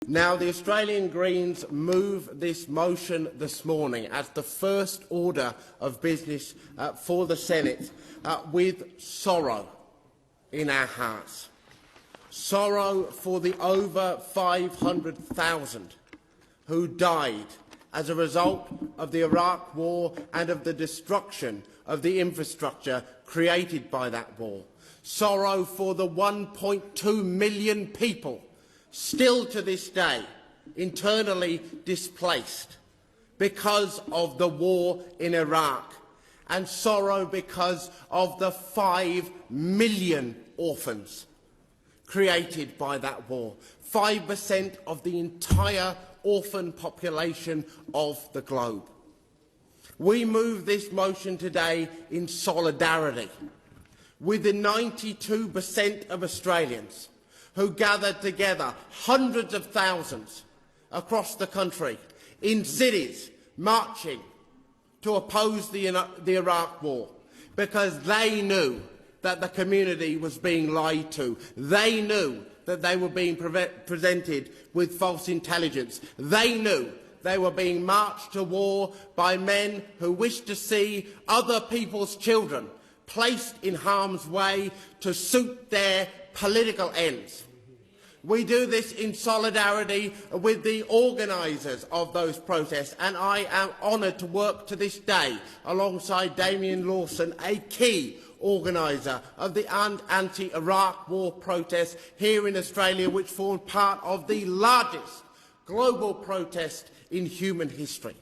Now, the Australian Greens move this motion this morning as the first order of business for the Senate with sorrow in our hearts. Sorrow for the over 500,000 who died as a result of the Iraq War and of the destruction of the infrastructure created by that war. Sorrow for the 1.2 million people still to this day internally displaced because of the war in Iraq, and sorrow because of the 5 million orphans created by that war, 5% of the entire orphan population of the globe. We move this motion today in solidarity with the 92% of Australians who gathered together, hundreds of thousands across the country, in cities, marching to oppose the Iraq War, because they knew that the community was being lied to. They knew that they were being presented with false intelligence. They knew they were being marched to war by men who wished to see other people's children placed in harm's way to suit their political ends. We do this in solidarity with the organisers of those protests, and I am honoured to work to this day alongside Damien Lawson, a key organiser of the anti-Iraq war protests here in Australia, which formed part of the largest global protest in human history.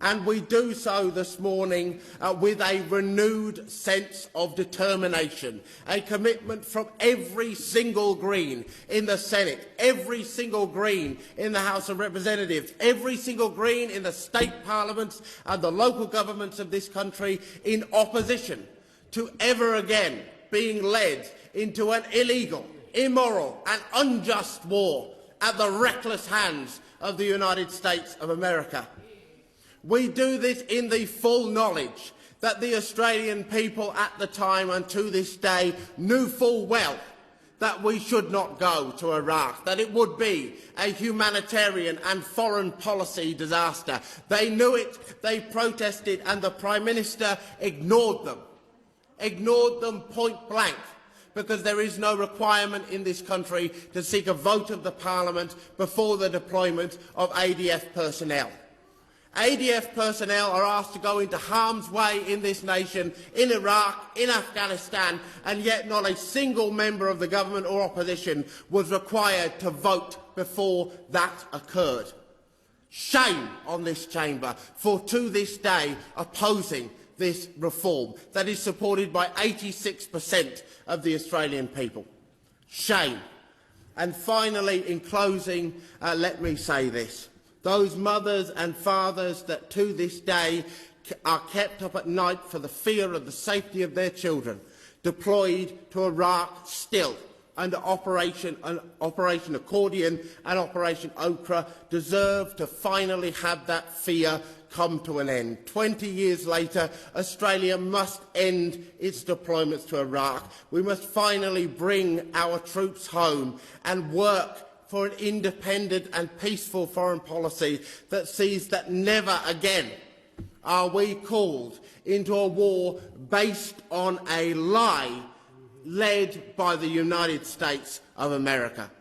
And we do so this morning with a renewed sense of determination, a commitment from every single Green in the Senate, every single Green in the House of Representatives, every single Green in the state parliaments and the local governments of this country, in opposition to ever again being led into an illegal, immoral and unjust war at the reckless hands of the United States of America. We do this in the full knowledge that the Australian people at the time and to this day knew full well that we should not go to Iraq, that it would be a humanitarian and foreign policy disaster. They knew it, they protested, and the Prime Minister ignored them point blank, because there is no requirement in this country to seek a vote of the Parliament before the deployment of ADF personnel. ADF personnel are asked to go into harm's way in this nation, in Iraq, in Afghanistan, and yet not a single member of the government or opposition was required to vote before that occurred. Shame on this chamber for, to this day, opposing this reform that is supported by 86% of the Australian people. Shame. And finally, in closing, let me say this. Those mothers and fathers that to this day are kept up at night for the fear of the safety of their children, deployed to Iraq still under Operation Accordion and Operation Okra, deserve to finally have that fear come to an end. 20 years later, Australia must end its deployments to Iraq. We must finally bring our troops home and work for an independent and peaceful foreign policy that sees that never again are we called into a war based on a lie led by the United States of America.